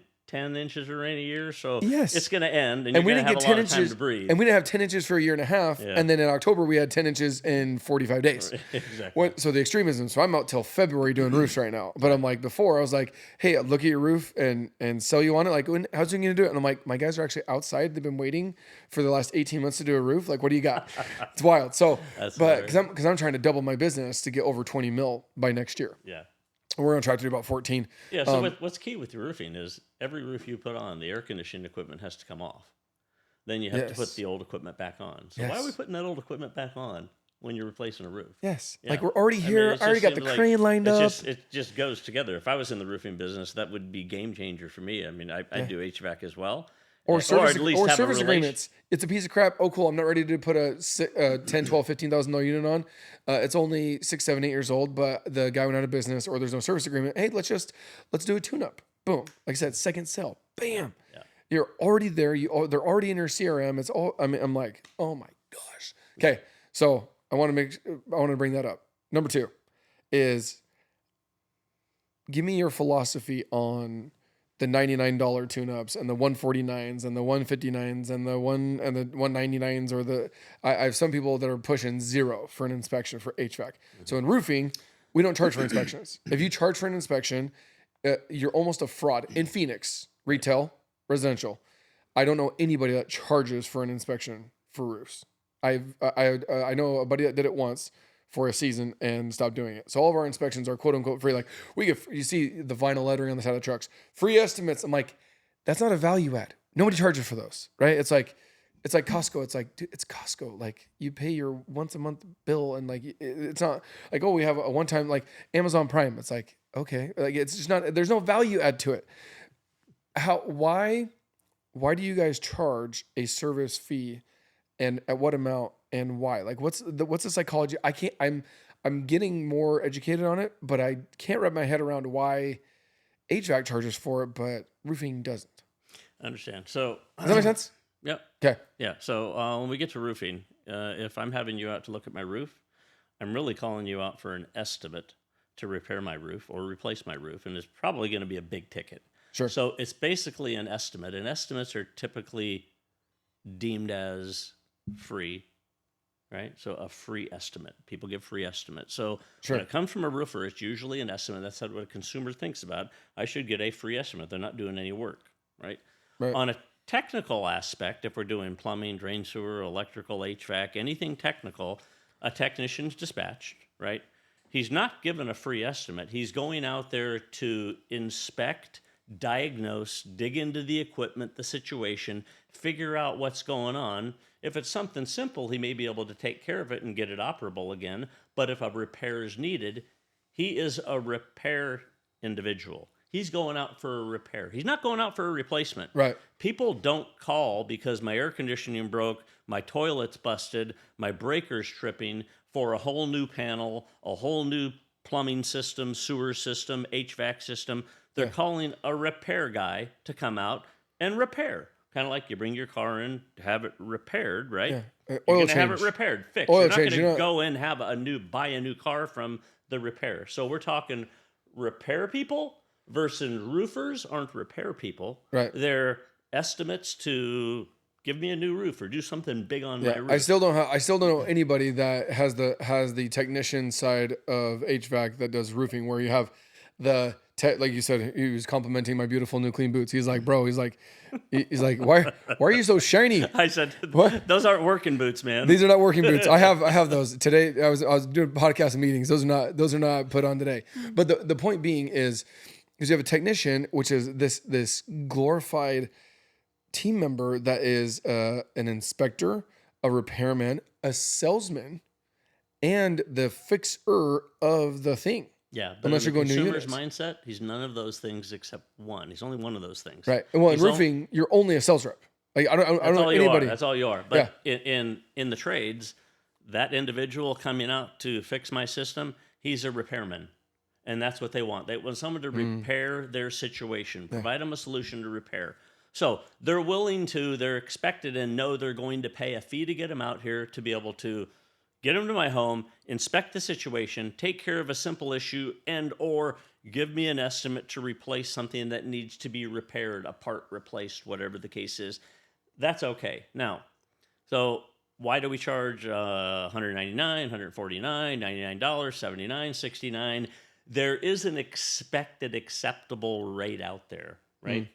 inches of rain a year, so yes. It's going to end, and you're going to have a lot of time to breathe. And we didn't have 10 inches for a year and a half, and then in October we had 10 inches in 45 days. Exactly. So the extremism. So I'm out till February doing roofs right now. But I'm like, before I was like, hey, I'll look at your roof and sell you on it. Like, how's you going to do it? And I'm like, my guys are actually outside. They've been waiting for the last 18 months to do a roof. Like, what do you got? It's wild. So, because I'm trying to double my business to get over 20 mil by next year. Yeah. We're on track to do about 14. Yeah. So what's key with your roofing is every roof you put on, the air conditioning equipment has to come off. Then you have to put the old equipment back on. So why are we putting that old equipment back on when you're replacing a roof? Yes. Yeah. Like we're already here. I already got the crane lined up. It just goes together. If I was in the roofing business, that would be game changer for me. I mean, I do HVAC as well. Or service agreements. It's a piece of crap. Oh, cool. I'm not ready to put a 10, 12, $15,000 unit on. It's only 6, 7, 8 years old, but the guy went out of business or there's no service agreement. Hey, let's do a tune-up. Boom. Like I said, second sale. Bam. Yeah. You're already there. They're already in your CRM. It's all, I mean, I'm like, oh my gosh. Okay. So I want to bring that up. Number 2 is give me your philosophy on the $99 tune-ups and the $149s and the $159s and the 199s or I have some people that are pushing $0 for an inspection for HVAC. So in roofing, we don't charge for inspections. If you charge for an inspection, you're almost a fraud. In Phoenix, retail, residential, I don't know anybody that charges for an inspection for roofs. I know a buddy that did it once for a season and stopped doing it. So all of our inspections are quote unquote free. Like you see the vinyl lettering on the side of the trucks, free estimates. I'm like, that's not a value add. Nobody charges for those, right? It's like Costco. It's like, dude, it's Costco. Like you pay your once a month bill and like, it's not like, oh, we have a one time like Amazon Prime. It's like, okay. Like it's just not, there's no value add to it. Why do you guys charge a service fee and at what amount? And why? Like, what's the psychology? I'm getting more educated on it, but I can't wrap my head around why HVAC charges for it, but roofing doesn't. I understand. So does that make sense? Yep. Okay. Yeah. So when we get to roofing, if I'm having you out to look at my roof, I'm really calling you out for an estimate to repair my roof or replace my roof, and it's probably going to be a big ticket. Sure. So it's basically an estimate, and estimates are typically deemed as free. Right? So a free estimate. People give free estimates. So when it comes from a roofer, it's usually an estimate. That's what a consumer thinks about. I should get a free estimate. They're not doing any work, right? On a technical aspect, if we're doing plumbing, drain sewer, electrical, HVAC, anything technical, a technician's dispatched, right? He's not given a free estimate. He's going out there to inspect, diagnose, dig into the equipment, the situation, figure out what's going on. If it's something simple, he may be able to take care of it and get it operable again. But if a repair is needed, he is a repair individual. He's going out for a repair. He's not going out for a replacement. Right. People don't call because my air conditioning broke, my toilet's busted, my breaker's tripping for a whole new panel, a whole new plumbing system, sewer system, HVAC system. They're calling a repair guy to come out and repair. Kind of like you bring your car in to have it repaired, right? Yeah. You're going to have it repaired, fixed. You're not going to go and have buy a new car from the repair. So we're talking repair people versus roofers aren't repair people. Right. They're estimates to give me a new roof or do something big on my roof. I still don't know anybody that has the technician side of HVAC that does roofing where you have the like you said, he was complimenting my beautiful new clean boots. He's like, bro, he's like, why are you so shiny? I said, what? Those aren't working boots, man. These are not working boots. I have those today. I was doing podcast meetings. Those are not put on today. But the point being is you have a technician, which is this glorified team member that is an inspector, a repairman, a salesman, and the fixer of the thing. Yeah, but unless you're going to consumer's mindset, he's none of those things except one. He's only one of those things. Right. Well, in roofing, you're only a sales rep. Like I don't know anybody. That's all you are. But in the trades, that individual coming out to fix my system, he's a repairman, and that's what they want. They want someone to repair their situation, provide them a solution to repair. So they're willing to, they're expected and know they're going to pay a fee to get them out here to be able to get them to my home, inspect the situation, take care of a simple issue, and or give me an estimate to replace something that needs to be repaired, a part replaced, whatever the case is. That's okay. Now, so why do we charge $199, $149, $99, $79, $69? There is an expected acceptable rate out there, right?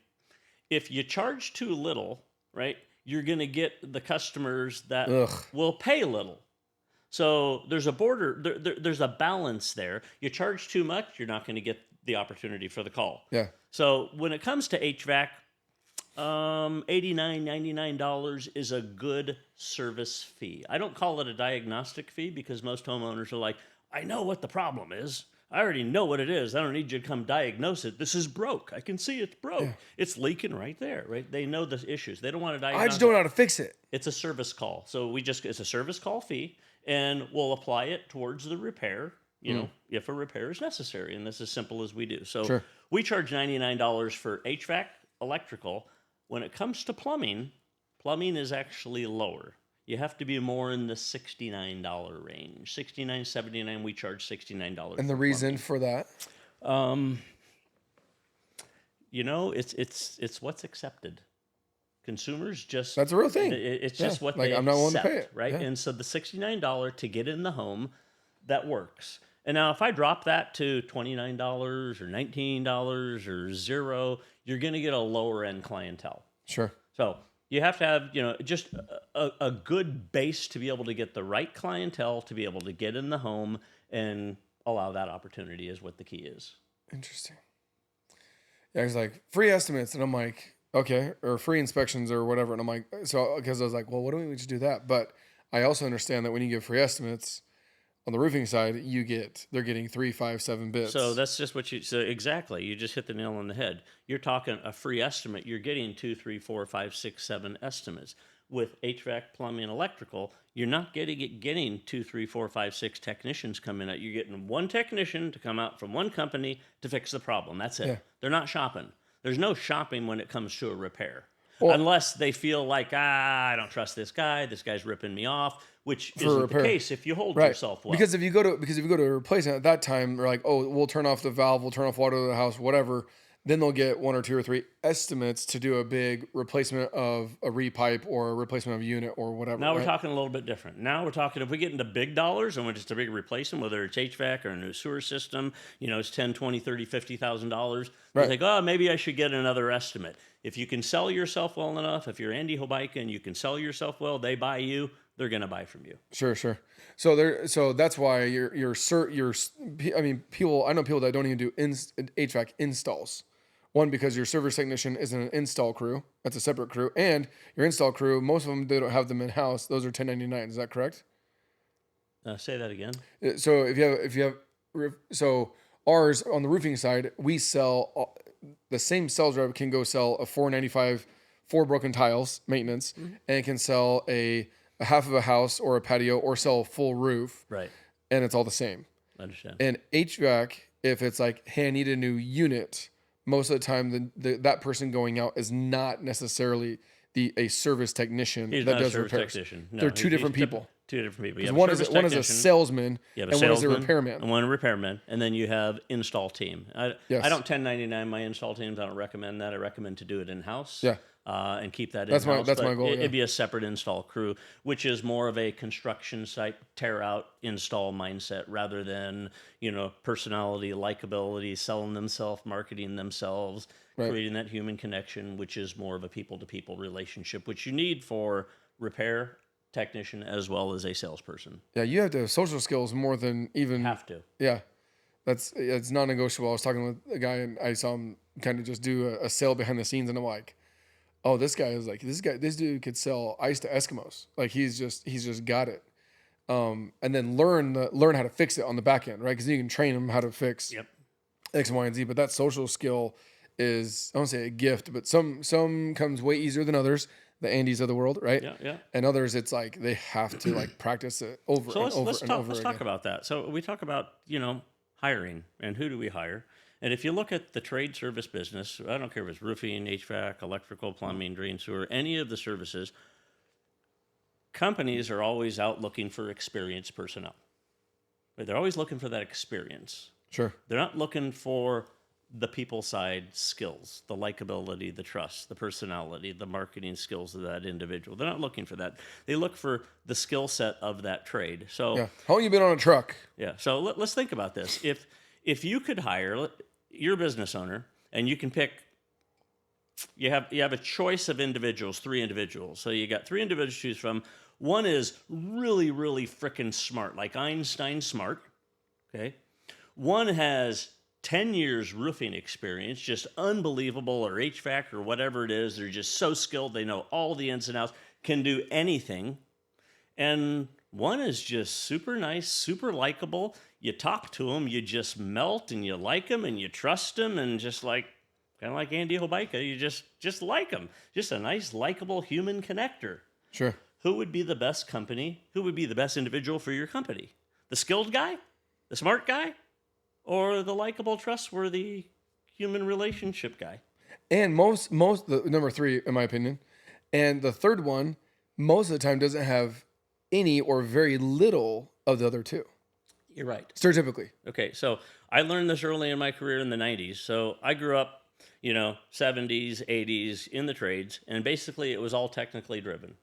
If you charge too little, right, you're going to get the customers that will pay little. So there's a border, there's a balance there. You charge too much, you're not going to get the opportunity for the call. Yeah. So when it comes to HVAC, $89, $99 is a good service fee. I don't call it a diagnostic fee because most homeowners are like, I know what the problem is. I already know what it is. I don't need you to come diagnose it. This is broke. I can see it's broke. Yeah. It's leaking right there, right? They know the issues. They don't want to diagnose it. I just don't know how to fix it. It's a service call. So it's a service call fee, and we'll apply it towards the repair, you know, if a repair is necessary. And this is as simple as we do. So we charge $99 for HVAC, electrical. When it comes to plumbing is actually lower. You have to be more in the $69 range. $69, $79, we charge $69. And the reason for that? You know, it's what's accepted. Consumers just... That's a real thing. It's just what they I'm not willing to accept, pay it. right? Yeah. And so the $69 to get in the home, that works. And now if I drop that to $29 or $19 or $0, you're going to get a lower end clientele. Sure. So you have to have, you know, just a good base to be able to get the right clientele to be able to get in the home and allow that opportunity is what the key is. Interesting. Yeah, he's like, free estimates. And I'm like, okay, or free inspections or whatever. And I'm like, so, because I was like, well, why don't we just do that? But I also understand that when you give free estimates on the roofing side, they're getting 3, 5, 7 bids. So that's just so exactly. You just hit the nail on the head. You're talking a free estimate. You're getting 2, 3, 4, 5, 6, 7 estimates. With HVAC, plumbing, electrical, you're not getting 2, 3, 4, 5, 6 technicians coming out. You're getting one technician to come out from one company to fix the problem. That's it. Yeah. They're not shopping. There's no shopping when it comes to a repair. Well, unless they feel like, I don't trust this guy. This guy's ripping me off, which isn't the case if you hold yourself well. Because if you go to replace it at that time, they're like, oh, we'll turn off the valve, we'll turn off water to the house, whatever. Then they'll get 1 or 2 or 3 estimates to do a big replacement of a repipe or a replacement of a unit or whatever. Now we're talking a little bit different. Now we're talking, if we get into big dollars and we're just a big replacement, whether it's HVAC or a new sewer system, you know, it's $10,000, $20,000, $30,000, $50,000. They think, oh, maybe I should get another estimate. If you can sell yourself well enough, if you're Andy Hobaica and you can sell yourself well, they buy you, they're going to buy from you. Sure. So that's why I know people that don't even do HVAC installs. One, because your service technician isn't an install crew. That's a separate crew. And your install crew, most of them, they don't have them in-house. Those are 1099. Is that correct? Say that again. So so ours, on the roofing side, we sell, the same sales rep can go sell a $495, 4 broken tiles, maintenance, and can sell a half of a house or a patio or sell a full roof. Right. And it's all the same. I understand. And HVAC, if it's like, hey, I need a new unit, most of the time, that person going out is not necessarily a service technician that does repairs. Technician. No, they're two different people. Two different people. One is a salesman, and one is a repairman. And one a repairman, and then you have install team. I don't 1099 my install teams. I don't recommend that. I recommend to do it in house. Yeah. and keep that That's in-house. my goal. It'd be a separate install crew, which is more of a construction site tear out install mindset rather than personality, likability, selling themselves, marketing themselves, creating that human connection, which is more of a people-to-people relationship, which you need for repair technician as well as a salesperson. Yeah, you have to have social skills more than even have to. Yeah, it's non-negotiable. I was talking with a guy and I saw him kind of just do a sale behind the scenes, and I'm like, oh, this dude could sell ice to Eskimos. Like he's just got it. And then learn how to fix it on the back end, right? Because you can train them how to fix X, Y, and Z. But that social skill is, I don't say a gift, but some comes way easier than others. The Andys of the world, right? Yeah. And others, it's like they have to like practice it over and over and over. Let's talk about that. So we talk about hiring and who do we hire. And if you look at the trade service business, I don't care if it's roofing, HVAC, electrical, plumbing, drain, sewer, any of the services, companies are always out looking for experienced personnel. They're always looking for that experience. Sure. They're not looking for the people side skills, the likability, the trust, the personality, the marketing skills of that individual. They're not looking for that. They look for the skill set of that trade. So how long you been on a truck? Yeah. So let's think about this. If you could hire, you're a business owner, and you can pick. You have a choice of individuals, 3 individuals. So you got 3 individuals to choose from. One is really, really freaking smart, like Einstein smart. Okay. One has 10 years roofing experience, just unbelievable, or HVAC or whatever it is. They're just so skilled. They know all the ins and outs, can do anything. And one is just super nice, super likable. You talk to them, you just melt, and you like them, and you trust them, and just like, kind of like Andy Hobaica, you just like them. Just a nice, likable human connector. Sure. Who would be the best company? Who would be the best individual for your company? The skilled guy? The smart guy? Or the likable, trustworthy human relationship guy? And most the number 3, in my opinion, and the third one, most of the time doesn't have any or very little of the other 2. You're right. Stereotypically. Okay, so I learned this early in my career in the 90s. So I grew up, 70s, 80s in the trades, and basically it was all technically driven.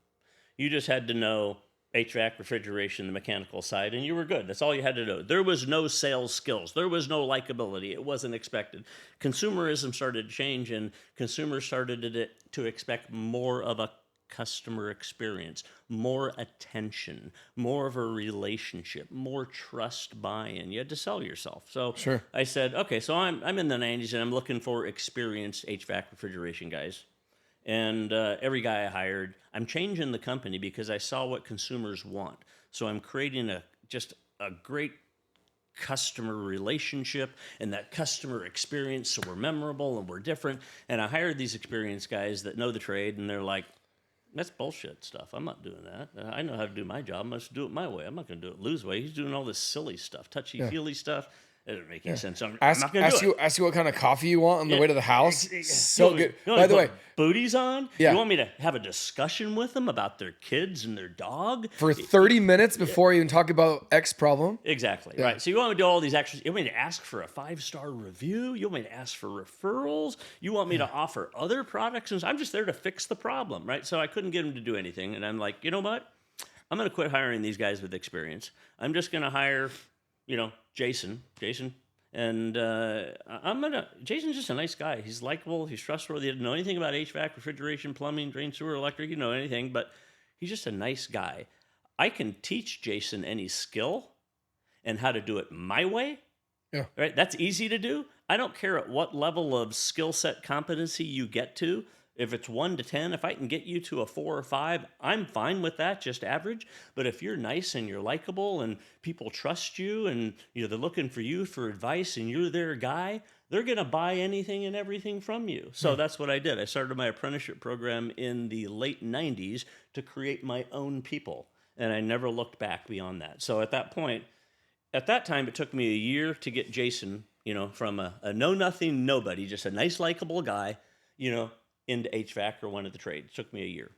You just had to know HVAC, refrigeration, the mechanical side, and you were good. That's all you had to know. There was no sales skills. There was no likability. It wasn't expected. Consumerism started to change, and consumers started to expect more of a customer experience, more attention, more of a relationship, more trust buy-in. You had to sell yourself. So sure. I said, okay, so I'm in the 90s, and I'm looking for experienced HVAC refrigeration guys. And every guy I hired, I'm changing the company because I saw what consumers want. So I'm creating just a great customer relationship and that customer experience, so we're memorable and we're different. And I hired these experienced guys that know the trade, and they're like, that's bullshit stuff. I'm not doing that. I know how to do my job. I must do it my way. I'm not going to do it Lou's way. He's doing all this silly stuff, touchy-feely stuff. It doesn't make any sense. I'm not going to do it. Ask you what kind of coffee you want on the way to the house. So good. By the way, booties on? Yeah. You want me to have a discussion with them about their kids and their dog? For 30 minutes before you even talk about X problem? Exactly. Yeah. Right. So you want me to do all these extras. You want me to ask for a 5-star review? You want me to ask for referrals? You want me to offer other products? And I'm just there to fix the problem, right? So I couldn't get them to do anything. And I'm like, you know what? I'm going to quit hiring these guys with experience. I'm just going to hire, Jason. And Jason's just a nice guy. He's likable. He's trustworthy. He doesn't know anything about HVAC, refrigeration, plumbing, drain, sewer, electric. Anything, but he's just a nice guy. I can teach Jason any skill and how to do it my way. Yeah. Right? That's easy to do. I don't care at what level of skill set competency you get to. If it's 1 to 10, if I can get you to a 4 or 5, I'm fine with that, just average. But if you're nice and you're likable and people trust you and they're looking for you for advice and you're their guy, they're going to buy anything and everything from you. So that's what I did. I started my apprenticeship program in the late 90s to create my own people. And I never looked back beyond that. So at that time, it took me a year to get Jason, from a know-nothing nobody, just a nice, likable guy, into HVAC or one of the trades. It took me a year.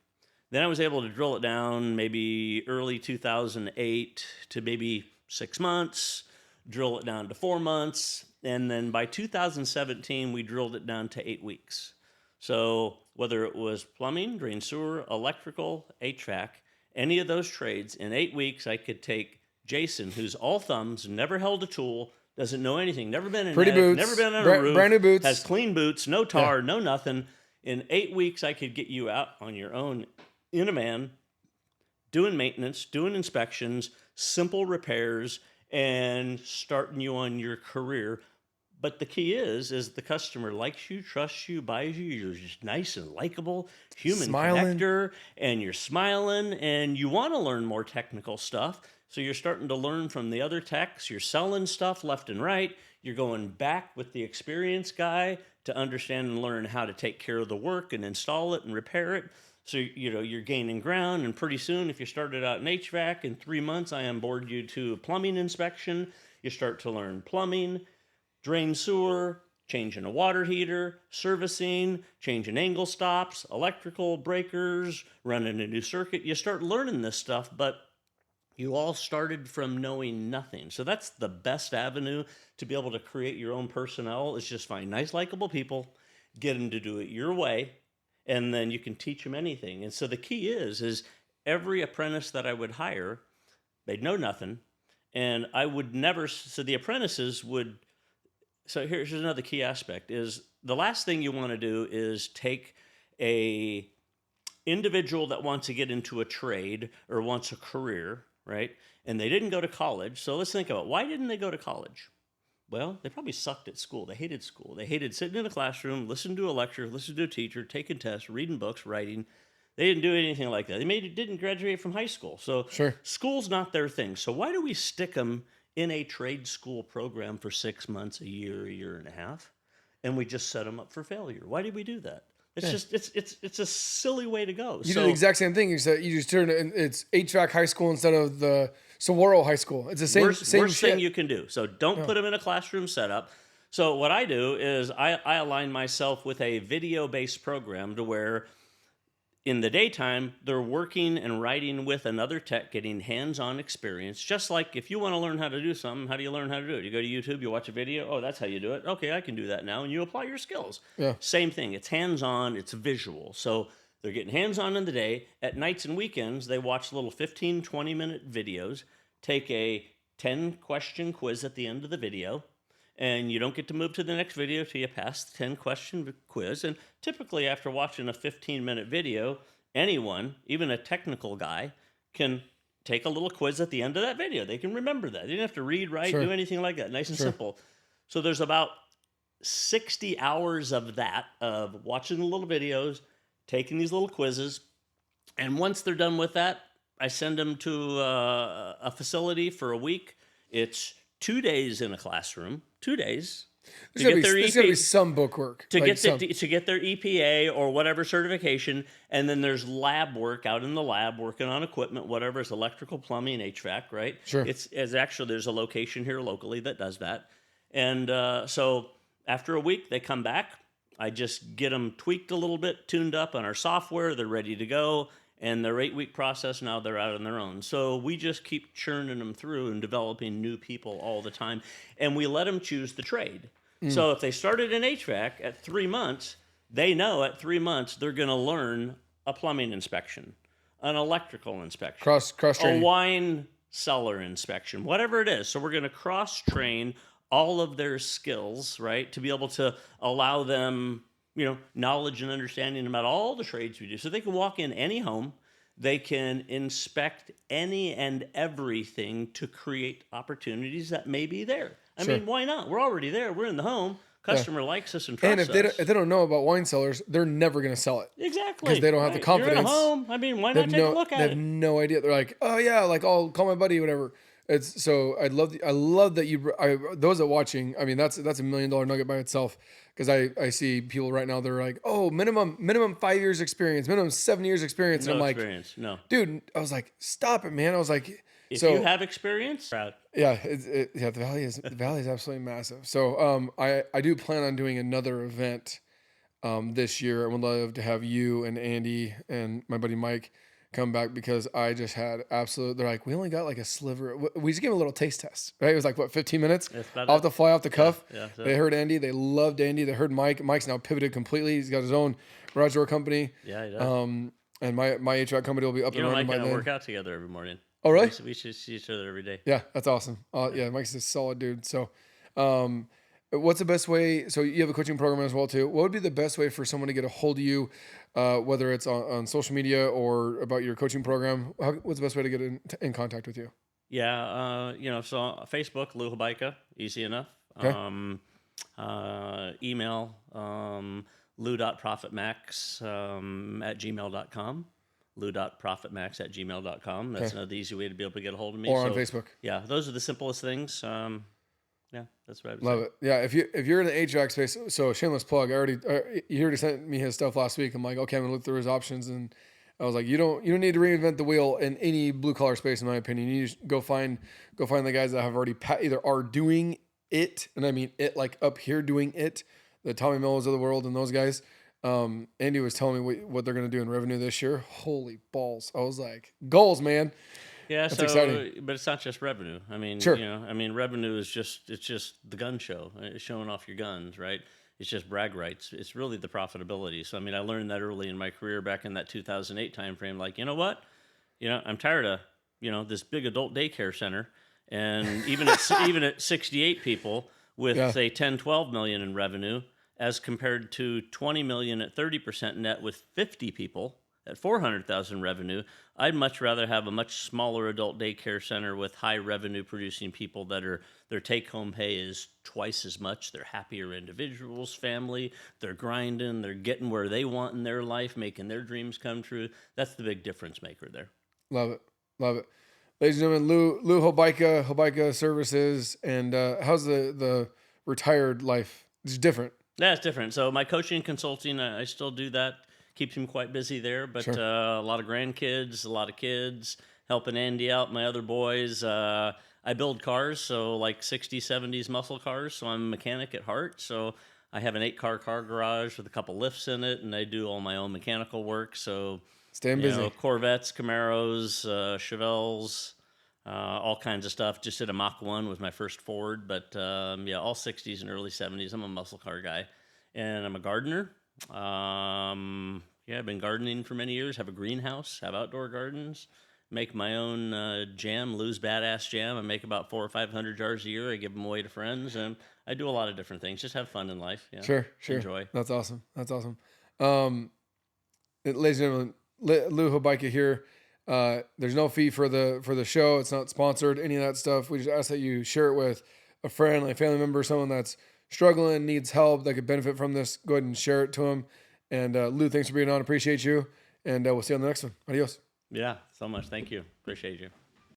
Then I was able to drill it down maybe early 2008 to maybe 6 months, drill it down to 4 months, and then by 2017, we drilled it down to 8 weeks. So whether it was plumbing, drain sewer, electrical, HVAC, any of those trades, in 8 weeks, I could take Jason, who's all thumbs, never held a tool, doesn't know anything, never been in Pretty attic, boots, never been on a roof, brand new boots, has clean boots, no tar, no nothing. In 8 weeks, I could get you out on your own in a van, doing maintenance, doing inspections, simple repairs, and starting you on your career. But the key is the customer likes you, trusts you, buys you. You're just nice and likable, human connector, and you're smiling, and you want to learn more technical stuff. So you're starting to learn from the other techs. You're selling stuff left and right. You're going back with the experienced guy to understand and learn how to take care of the work and install it and repair it. So, you're gaining ground, and pretty soon, if you started out in HVAC, in 3 months, I onboard you to a plumbing inspection. You start to learn plumbing, drain sewer, changing a water heater, servicing, changing angle stops, electrical breakers, running a new circuit. You start learning this stuff, but you all started from knowing nothing. So that's the best avenue to be able to create your own personnel, is just find nice, likable people, get them to do it your way, and then you can teach them anything. And so the key is every apprentice that I would hire, they'd know nothing, and I would never, so the apprentices would, so here's another key aspect, is the last thing you want to do is take a individual that wants to get into a trade or wants a career, right? And they didn't go to college. So let's think about, why didn't they go to college? Well, they probably sucked at school. They hated school. They hated sitting in a classroom, listening to a lecture, listening to a teacher, taking tests, reading books, writing. They didn't do anything like that. They didn't graduate from high school. So school's not their thing. So why do we stick them in a trade school program for 6 months, a year and a half, and we just set them up for failure? Why did we do that? It's just it's a silly way to go. You do the exact same thing. You just turn it. It's HVAC high school instead of the Saguaro High School. It's the same worst shit. thing you can do. So don't put them in a classroom setup. So what I do is I align myself with a video-based program to where in the daytime they're working and writing with another tech, getting hands-on experience. Just like if you want to learn how to do something, how do you learn how to do it? You go to YouTube, you watch a video. Oh, that's how you do it. Okay, I can do that now, and you apply your skills. Yeah. Same thing. It's hands-on. It's visual. So they're getting hands-on in the day. At nights and weekends, they watch little 15, 20-minute videos, take a 10-question quiz at the end of the video, and you don't get to move to the next video till you pass the 10-question quiz. And typically after watching a 15-minute video, anyone, even a technical guy, can take a little quiz at the end of that video. They can remember that. They didn't have to read, write, do anything like that. Nice and simple. So there's about 60 hours of that, of watching the little videos, taking these little quizzes. And once they're done with that, I send them to a facility for a week. It's 2 days in a classroom, 2 days. There's got to be some book work. To get their EPA or whatever certification, and then there's lab work out in the lab, working on equipment, whatever. It's electrical, plumbing, HVAC, right? Sure. It's actually, there's a location here locally that does that. And so after a week, they come back. I just get them tweaked a little bit, tuned up on our software. They're ready to go. And their 8-week process, now they're out on their own. So we just keep churning them through and developing new people all the time. And we let them choose the trade. So if they started in HVAC at 3 months, they know at 3 months they're going to learn a plumbing inspection, an electrical inspection, cross a wine cellar inspection, whatever it is. So we're going to cross-train all of their skills, right, to be able to allow them knowledge and understanding about all the trades we do. So they can walk in any home, they can inspect any and everything to create opportunities that may be there. I mean, why not? We're already there. We're in the home. Customer likes us and trusts us. And if they don't know about wine cellars, they're never going to sell it. Exactly. Because they don't have the confidence. You're in a home. I mean, why not take a look at it? They have no idea. They're like, oh yeah, like I'll call my buddy, whatever. It's so I love that those that watching. I mean, that's a $1 million nugget by itself. Because I see people right now, they're like, oh, minimum 5 years experience, minimum 7 years experience. And I'm like, dude, I was like, stop it, man. I was like, if you have experience, proud. Yeah, the valley is absolutely massive. So I do plan on doing another event this year. I would love to have you and Andy and my buddy Mike come back because I just had they're like, we only got like a sliver. We just gave them a little taste test, right? It was like, what, 15 minutes off the fly, off the cuff. So. They heard Andy. They loved Andy. They heard Mike. Mike's now pivoted completely. He's got his own garage door company. Yeah, he does. And my HVAC company will be up and running by then. Mike and I work out together every morning. Oh, really? We should see each other every day. Yeah, that's awesome. Yeah, Mike's a solid dude. So, what's the best way? So you have a coaching program as well too. What would be the best way for someone to get a hold of you, whether it's on social media or about your coaching program? What's the best way to get in contact with you? Yeah, so Facebook, Lou Hobaica, easy enough. Okay. Email, lou.profitmax at gmail.com. lou.profitmax@gmail.com. That's another easy way to be able to get a hold of me. Or on Facebook. Yeah, those are the simplest things. Yeah, that's what I would Love say. it. Yeah, if you're in the HVAC space, so shameless plug. He already sent me his stuff last week. I'm like, okay, I'm gonna look through his options, and I was like, you don't need to reinvent the wheel in any blue collar space, in my opinion. You need to go find the guys that have already either are doing it, and I mean it like up here doing it, the Tommy Mills of the world and those guys. Andy was telling me what they're going to do in revenue this year. Holy balls. I was like, goals, man. Yeah. That's exciting. But it's not just revenue. I mean, sure. Revenue is just the gun show. It's showing off your guns, right? It's just brag rights. It's really the profitability. So, I mean, I learned that early in my career back in that 2008 timeframe. Like, you know what? I'm tired of, this big adult daycare center. And even at 68 people with say 10, 12 million in revenue, as compared to 20 million at 30% net with 50 people at 400,000 revenue, I'd much rather have a much smaller adult daycare center with high revenue producing people that their take home pay is twice as much. They're happier individuals, family, they're grinding, they're getting where they want in their life, making their dreams come true. That's the big difference maker there. Love it. Love it. Ladies and gentlemen, Lou Hobaica, Hobaica Services, and how's the retired life? It's different. Yeah, it's different. So my coaching and consulting, I still do that. Keeps him quite busy there, but sure. A lot of grandkids, a lot of kids, helping Andy out, my other boys. I build cars, so like 60s, 70s muscle cars, so I'm a mechanic at heart. So I have an 8-car garage with a couple lifts in it, and I do all my own mechanical work. So staying busy. Corvettes, Camaros, Chevelles, all kinds of stuff. Just did a Mach 1 was my first Ford, but all 60s and early 70s. I'm a muscle car guy, and I'm a gardener. I've been gardening for many years. Have a greenhouse, have outdoor gardens, make my own jam, Lou's Badass Jam. I make about 400 or 500 jars a year. I give them away to friends, and I do a lot of different things. Just have fun in life. Yeah. Sure. Enjoy. That's awesome. Ladies and gentlemen, Lou Hobaica here. There's no fee for the show. It's not sponsored, any of that stuff. We just ask that you share it with a friend, like a family member, someone that's struggling, needs help, that could benefit from this. Go ahead and share it to them. And Lou, thanks for being on. Appreciate you. And we'll see you on the next one. Adios. Yeah, so much. Thank you. Appreciate you.